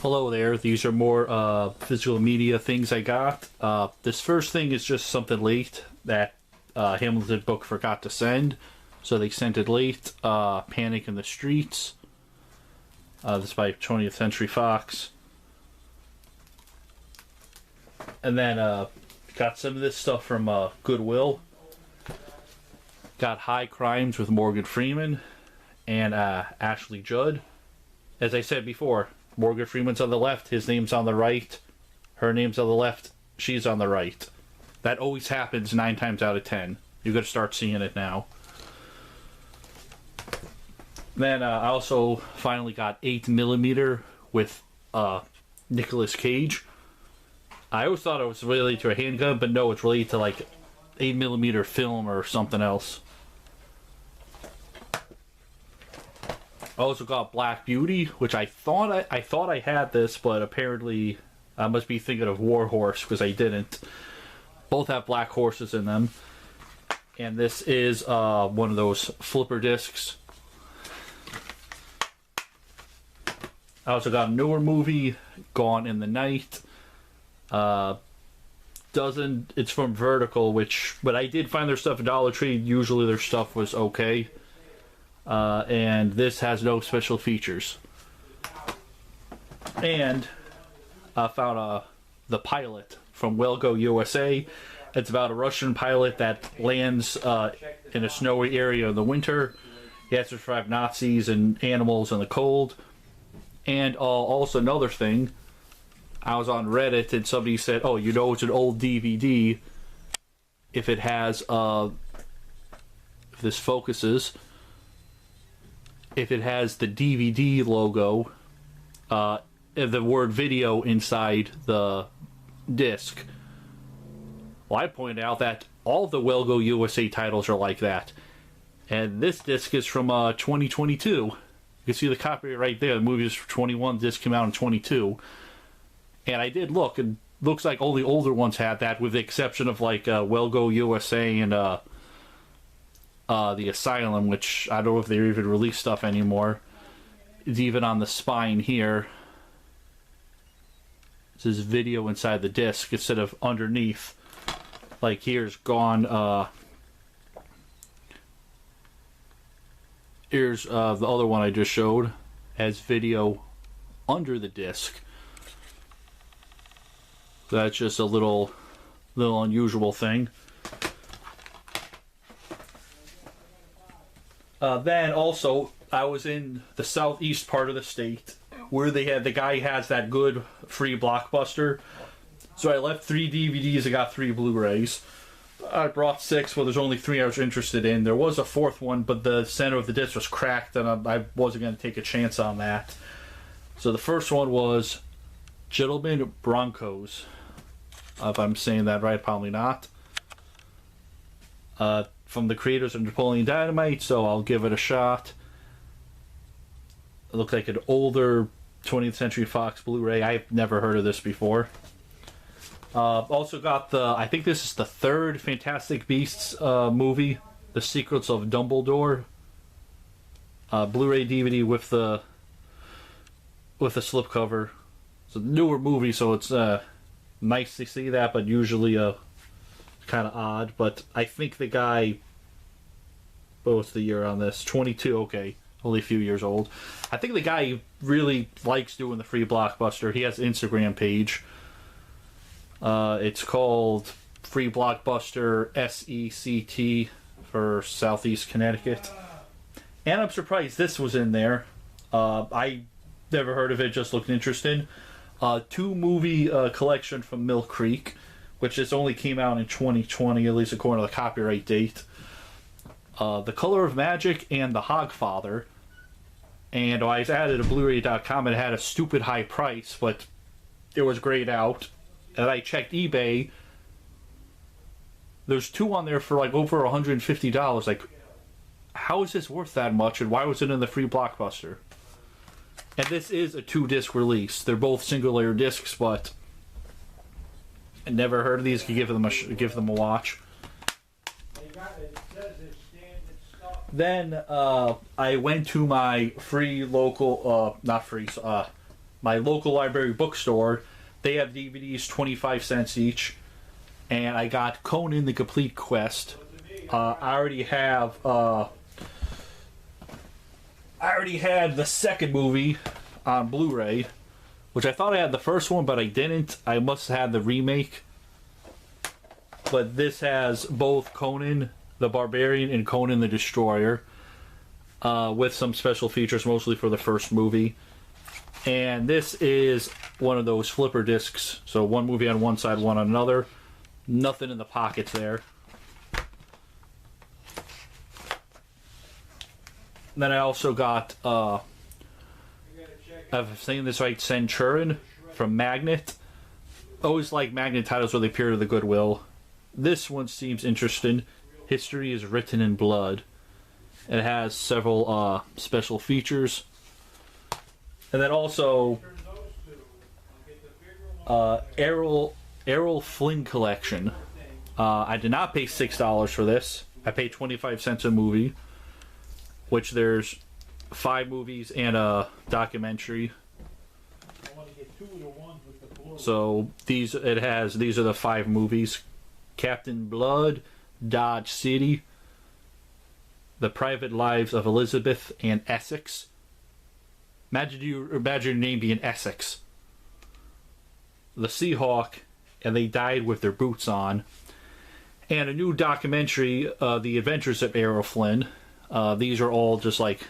Hello there, these are more physical media things I got. This first thing is just something late that Hamilton book forgot to send, so they sent it late. Panic in the Streets. This is by 20th Century Fox. And then got some of this stuff from Goodwill. Got High Crimes with Morgan Freeman and Ashley Judd. As I said before, Morgan Freeman's on the left, his name's on the right, her name's on the left, she's on the right. That always happens 9 times out of 10. You're going to start seeing it now. Then I also finally got 8mm with Nicolas Cage. I always thought it was related to a handgun, but no, it's related to like 8mm film or something else. I also got Black Beauty, which I thought I had this, but apparently I must be thinking of War Horse because I didn't. Both have black horses in them, and this is one of those flipper discs. I also got a newer movie, Gone in the Night. It's from Vertical, but I did find their stuff at Dollar Tree. Usually their stuff was okay. And this has no special features. And I found the pilot from Will Go USA. It's about a Russian pilot that lands in a snowy area in the winter. He has to survive Nazis and animals in the cold. And also another thing, I was on Reddit and somebody said, oh, you know it's an old DVD if it has, if this focuses, if it has the DVD logo, the word video inside the disc. Well, I pointed out that all the Will Go USA titles are like that. And this disc is from 2022. You can see the copyright right there. The movie is from 21, the disc came out in 22. And I did look, and looks like all the older ones had that, with the exception of like Will Go USA and The Asylum, which I don't know if they even release stuff anymore. It's even on the spine here. It says video inside the disc instead of underneath. Like here's gone. Here's the other one I just showed, has video under the disc. That's just a little unusual thing. Then also, I was in the southeast part of the state where the guy has that good free Blockbuster. So I left 3 DVDs, I got 3 Blu-rays. I brought 6, well there's only 3 I was interested in. There was a 4th one, but the center of the disc was cracked and I wasn't going to take a chance on that. So the first one was Gentlemen Broncos. If I'm saying that right, probably not. From the creators of Napoleon Dynamite, so I'll give it a shot. It looks like an older 20th Century Fox Blu-ray. I've never heard of this before. Also got I think this is the 3rd Fantastic Beasts movie, The Secrets of Dumbledore. Blu-ray DVD with the slipcover. It's a newer movie, so it's nice to see that, but usually kind of odd. But I think the guy, what was the year on this? 22, okay, only a few years old. I think the guy really likes doing the free Blockbuster. He has an Instagram page. It's called Free Blockbuster SECT for Southeast Connecticut. And I'm surprised this was in there. I never heard of it, just looked interesting. 2 movie collection from Mill Creek, which just only came out in 2020, at least according to the copyright date. The Color of Magic and The Hogfather. And I added to Blu-ray.com and it had a stupid high price, but it was grayed out. And I checked eBay. There's 2 on there for like over $150. Like, how is this worth that much, and why was it in the free Blockbuster? And this is a 2-disc release. They're both single-layer discs, but I never heard of these. Could give them a watch. Then I went to my free local, not free, my local library bookstore. They have DVDs 25 cents each, and I got Conan the Complete Quest. I already had the second movie on Blu-ray, which I thought I had the first one, but I didn't. I must have had the remake. But this has both Conan the Barbarian and Conan the Destroyer, with some special features, mostly for the first movie. And this is one of those flipper discs, so one movie on one side, one on another. Nothing in the pockets there. Then I also got, if I'm saying this right, Centurion from Magnet. Always like Magnet titles where they appear to the Goodwill. This one seems interesting. History is written in blood. It has several special features. And then also Errol Flynn Collection. I did not pay $6 for this. I paid 25 cents a movie, which there's 5 movies and a documentary. So these are the 5 movies: Captain Blood, Dodge City, The Private Lives of Elizabeth and Essex. Imagine your name being Essex. The Seahawk, and They Died with Their Boots On. And a new documentary, The Adventures of Errol Flynn. These are all just like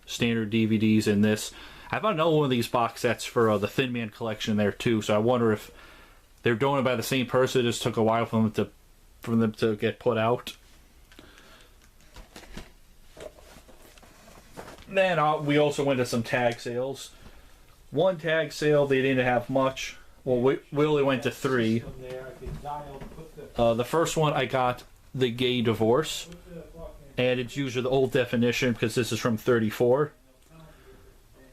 standard DVDs in this. I found another one of these box sets for the Thin Man collection there too, so I wonder if they're doing it by the same person. It just took a while for them to get put out. Then we also went to some tag sales. One tag sale, they didn't have much. Well, we only went to 3. The first one I got The Gay Divorce, and it's usually the old definition because this is from '34.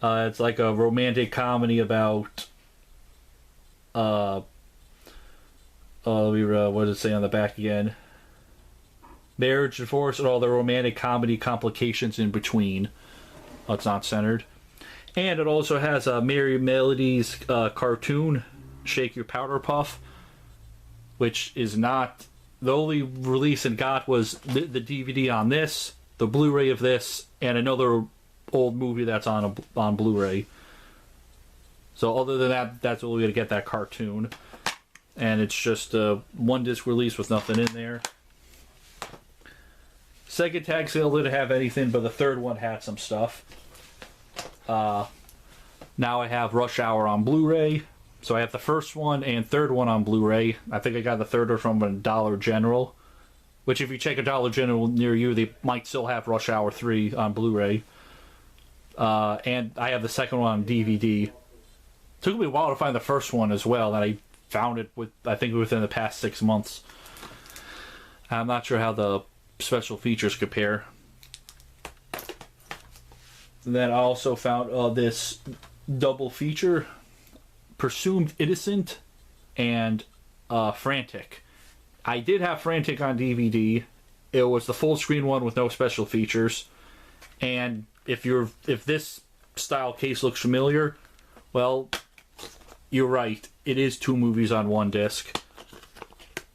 It's like a romantic comedy about what does it say on the back again? Marriage, divorce, and all the romantic comedy complications in between. It's not centered. And it also has a Merry Melodies cartoon, Shake Your Powder Puff, which is not... The only release it got was the DVD on this, the Blu-ray of this, and another old movie that's on Blu-ray. So other than that, that's only going to get that cartoon. And it's just a one-disc release with nothing in there. Second tag sale didn't have anything, but the third one had some stuff. Now I have Rush Hour on Blu-ray. So I have the first one and third one on Blu-ray. I think I got the third one from a Dollar General. Which if you check a Dollar General near you, they might still have Rush Hour 3 on Blu-ray. And I have the second one on DVD. Took me a while to find the first one as well, and I found it within the past 6 months. I'm not sure how the special features compare. And then I also found this double feature, Presumed Innocent and Frantic. I did have Frantic on DVD. It was the full screen one with no special features. And if this style case looks familiar, well, you're right. It is 2 movies on one disc.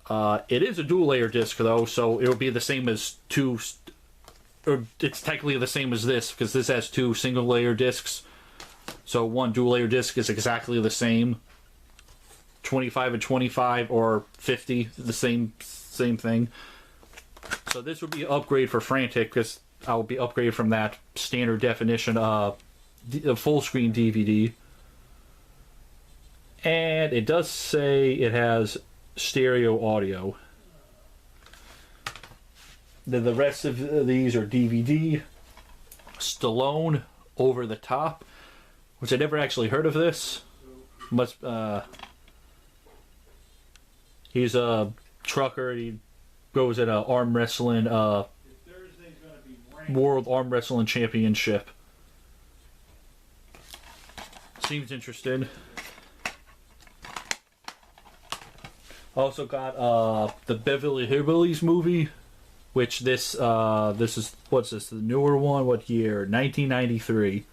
It is a dual layer disc though, so it'll be the same as 2. Or it's technically the same as this because this has 2 single layer discs. So one dual layer disc is exactly the same. 25 and 25 or 50, the same thing. So this would be an upgrade for Frantic because I will be upgraded from that standard definition full screen DVD. And it does say it has stereo audio. Then the rest of these are DVD. Stallone, Over the Top, which I never actually heard of this. He's a trucker. He goes in a arm wrestling World Arm Wrestling Championship. Seems interesting. Also got the Beverly Hillbillies movie, which this is, what's this, the newer one? What year? 1993.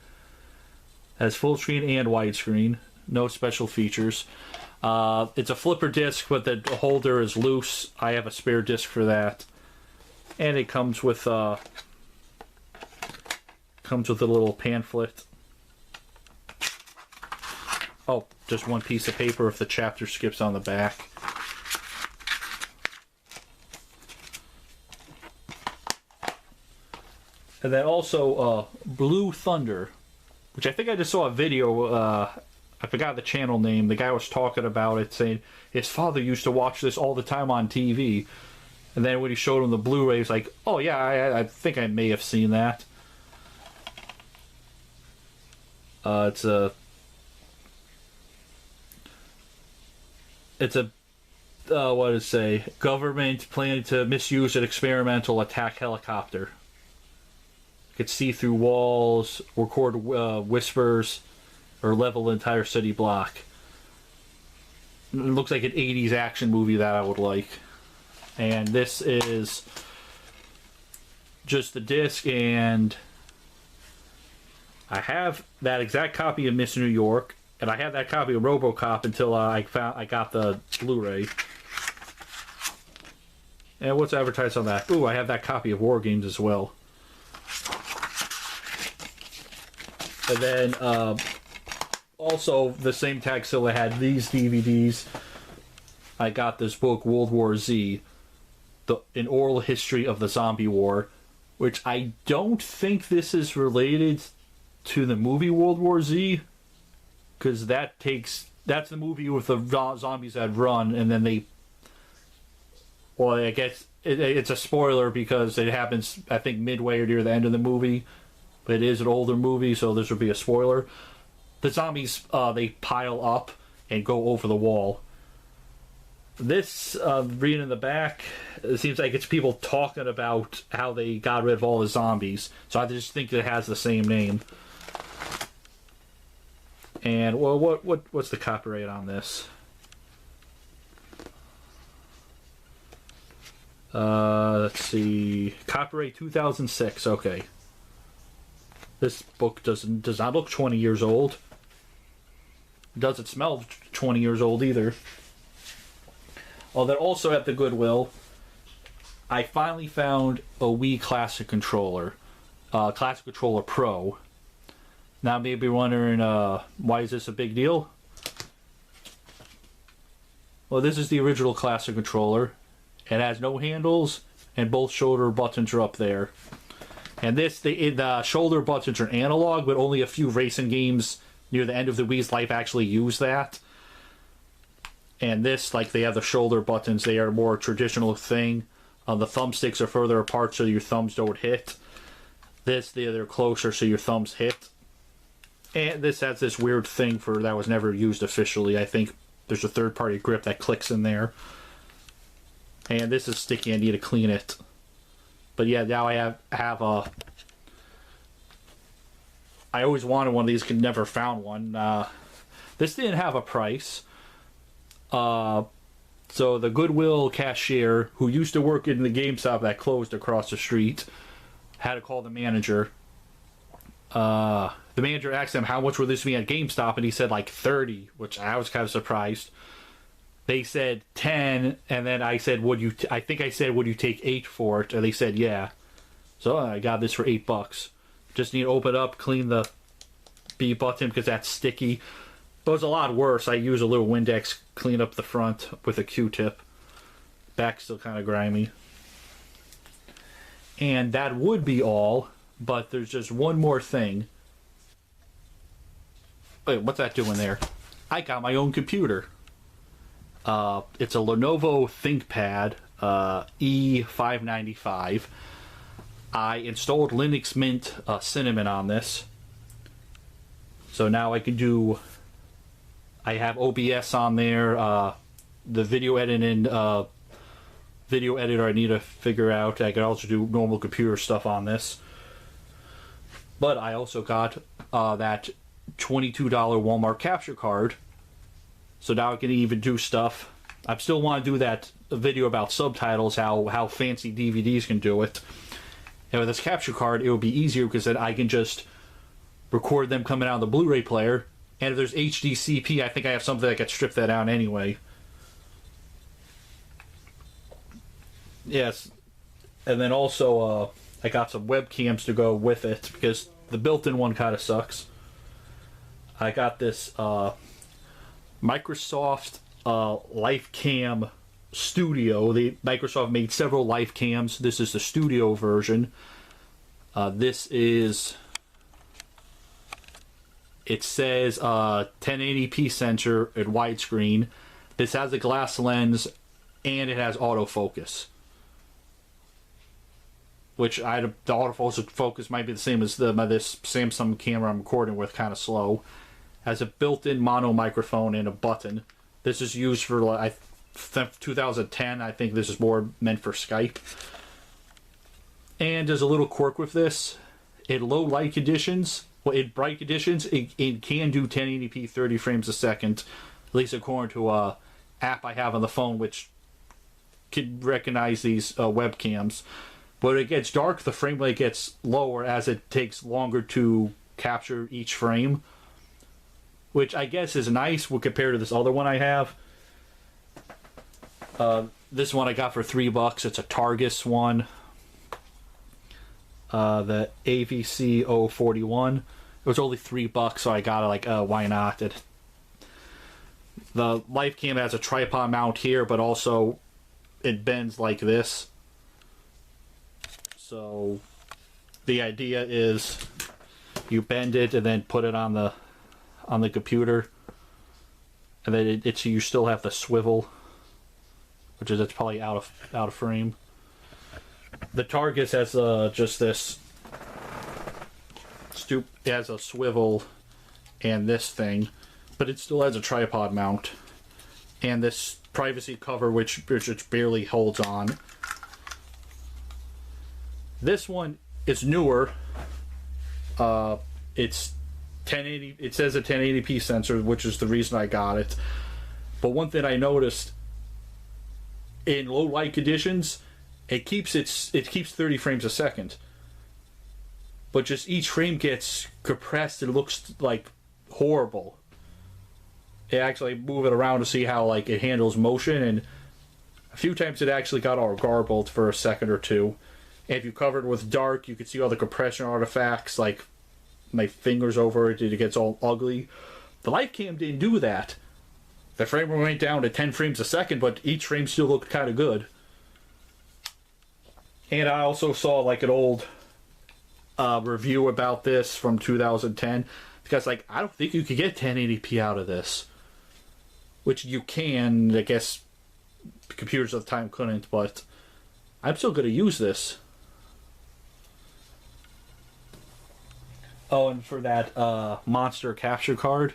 Has full screen and widescreen. No special features. It's a flipper disc, but the holder is loose. I have a spare disc for that. And it comes with a little pamphlet. Oh, just one piece of paper if the chapter skips on the back. And then also Blue Thunder, which I think I just saw a video, I forgot the channel name. The guy was talking about it, saying his father used to watch this all the time on TV. And then when he showed him the Blu-ray, he's like, oh yeah, I think I may have seen that. It's a what does it say? Government planning to misuse an experimental attack helicopter. You could see through walls, record whispers, or level an entire city block. It looks like an 80s action movie that I would like. And this is just the disc, and I have that exact copy of Miss New York, and I have that copy of RoboCop until I got the Blu-ray. And what's advertised on that? Ooh, I have that copy of War Games as well. And then also the same tagzilla had these DVDs. I got this book, World War Z, an oral history of the zombie war, which I don't think this is related to the movie World War Z, because that's the movie with the zombies that run, and then they, well, I guess it's a spoiler because it happens, I think, midway or near the end of the movie, but it is an older movie, so this would be a spoiler. The zombies, they pile up and go over the wall. This, reading in the back, it seems like it's people talking about how they got rid of all the zombies. So I just think it has the same name. And, well, what's the copyright on this? Let's see. Copyright 2006, okay. This book does not look 20 years old. It doesn't smell 20 years old either. Well, then also at the Goodwill, I finally found a Wii Classic Controller. Classic Controller Pro. Now maybe wondering, why is this a big deal? Well, this is the original Classic Controller. It has no handles, and both shoulder buttons are up there. And the shoulder buttons are analog, but only a few racing games near the end of the Wii's life actually use that. And this, like, they have the shoulder buttons, they are a more traditional thing. The thumbsticks are further apart so your thumbs don't hit. They're closer so your thumbs hit. And this has this weird thing that was never used officially. I think there's a third-party grip that clicks in there. And this is sticky, I need to clean it. But yeah, now I have a... I always wanted one of these, could never found one. This didn't have a price. So the Goodwill cashier, who used to work in the GameStop that closed across the street, had to call the manager. The manager asked him how much would this be at GameStop, and he said like 30, which I was kind of surprised. They said 10, and then I said, would you take 8 for it? And they said, yeah. So I got this for $8. Just need to open it up, clean the B button because that's sticky. But it's a lot worse. I use a little Windex, clean up the front with a Q-tip. Back's still kind of grimy. And that would be all, but there's just one more thing. Wait, what's that doing there? I got my own computer. It's a Lenovo ThinkPad E595. I installed Linux Mint Cinnamon on this. So now I can do... I have OBS on there. The video editor I need to figure out. I can also do normal computer stuff on this. But I also got that $22 Walmart capture card. So now I can even do stuff. I still want to do that video about subtitles, how fancy DVDs can do it. And with this capture card, it would be easier because then I can just record them coming out of the Blu-ray player. And if there's HDCP, I think I have something that could strip that out anyway. Yes. And then also, I got some webcams to go with it, because the built-in one kind of sucks. I got this Microsoft LifeCam Studio. Microsoft made several LifeCams. This is the studio version. This is... It says 1080p sensor and widescreen. This has a glass lens, and it has autofocus. Which the autofocus might be the same as this Samsung camera I'm recording with, kind of slow. Has a built-in mono microphone and a button. This is used for 2010. I think this is more meant for Skype. And there's a little quirk with this. In low light conditions, in bright conditions, it can do 1080p 30 frames a second. At least according to a app I have on the phone, which can recognize these webcams. But when it gets dark, the frame rate gets lower as it takes longer to capture each frame. Which I guess is nice compared to this other one I have. This one I got for $3. It's a Targus one. The AVC 041. It was only $3, so I got it like, why not? The LifeCam has a tripod mount here, but also it bends like this. So the idea is you bend it and then put it on the computer, and then you still have the swivel, which is it's probably out of frame. The Targus has just this it has a swivel and this thing, but it still has a tripod mount and this privacy cover which barely holds on. This one is newer. It's 1080. It says a 1080p sensor, which is the reason I got it. But one thing I noticed, in low light conditions, it keeps 30 frames a second. But just each frame gets compressed. It looks like horrible. I actually move it around to see how like it handles motion, and a few times it actually got all garbled for a second or two. And if you cover it with dark, you can see all the compression artifacts, like my fingers over it, it gets all ugly. The LifeCam didn't do that. The frame rate went down to 10 frames a second, but each frame still looked kind of good. And I also saw like an old review about this from 2010. Because like, I don't think you could get 1080p out of this. Which you can, I guess computers at the time couldn't, but I'm still going to use this. Oh, and for that monster capture card,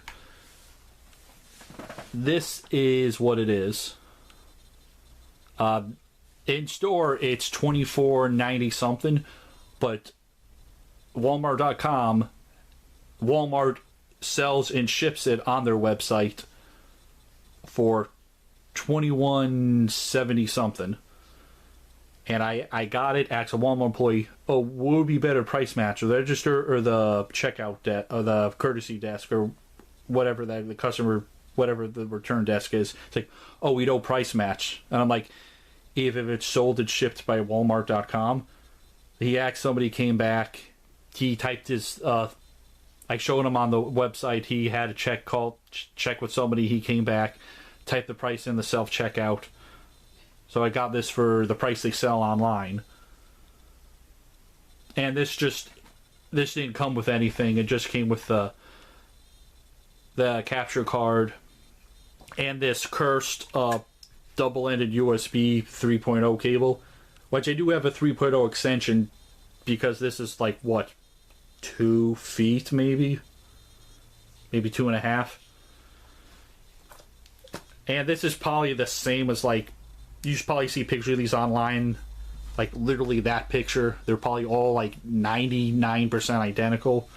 this is what it is. In store, it's $24.90 something, but Walmart.com, Walmart sells and ships it on their website for $21.70 something. And I got it, asked a Walmart employee, oh, what would be better price match, or the register or the checkout or the courtesy desk or whatever that the customer, whatever the return desk is. It's like, oh, we don't price match. And I'm like, if it's sold and shipped by Walmart.com. He asked somebody, came back, he typed his, I showed him on the website, he had a check with somebody, he came back, typed the price in the self-checkout. So I got this for the price they sell online. And this didn't come with anything. It just came with the capture card and this cursed double-ended USB 3.0 cable, which I do have a 3.0 extension because this is like, what, 2 feet maybe 2.5. And this is probably the same as like, you should probably see pictures of these online, like literally that picture. They're probably all like 99% identical.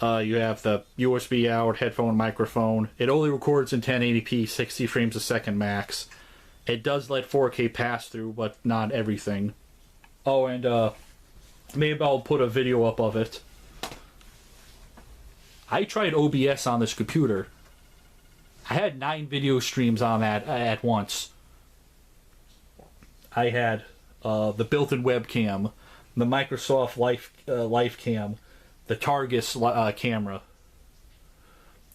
You have the USB out, headphone, microphone. It only records in 1080p, 60 frames a second max. It does let 4K pass through, but not everything. Oh, and Maybe I'll put a video up of it. I tried OBS on this computer. I had 9 video streams on that at once. I had the built-in webcam, the Microsoft Life Cam, the Targus camera,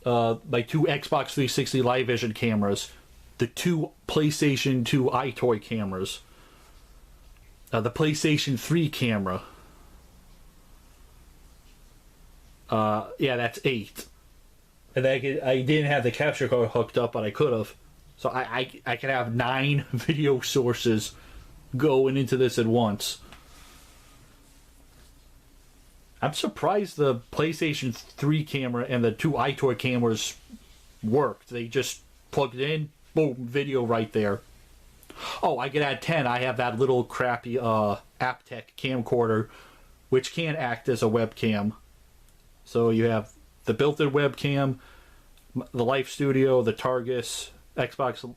my 2 Xbox 360 Live Vision cameras, the 2 PlayStation 2 iToy cameras, the PlayStation 3 camera. Yeah, that's 8. And I didn't have the capture card hooked up, but I could have. So I could have 9 video sources going into this at once. I'm surprised the PlayStation 3 camera and the 2 iToy cameras worked. They just plugged it in, boom, video right there. Oh, I could add 10. I have that little crappy Aptec camcorder, which can act as a webcam. So you have the built-in webcam, the Life Studio, the Targus, Xbox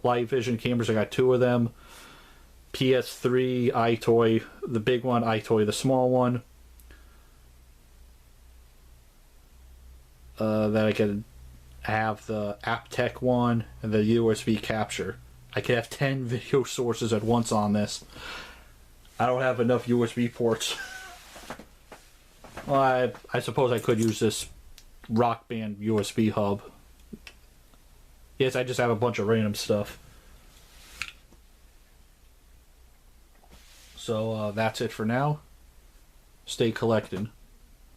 Live Vision cameras. I got 2 of them. PS3, iToy, the big one, iToy, the small one. Then I can have the Aptec one and the USB capture. I could have 10 video sources at once on this. I don't have enough USB ports. Well, I suppose I could use this Rock Band USB hub. Yes, I just have a bunch of random stuff. So that's it for now. Stay collecting.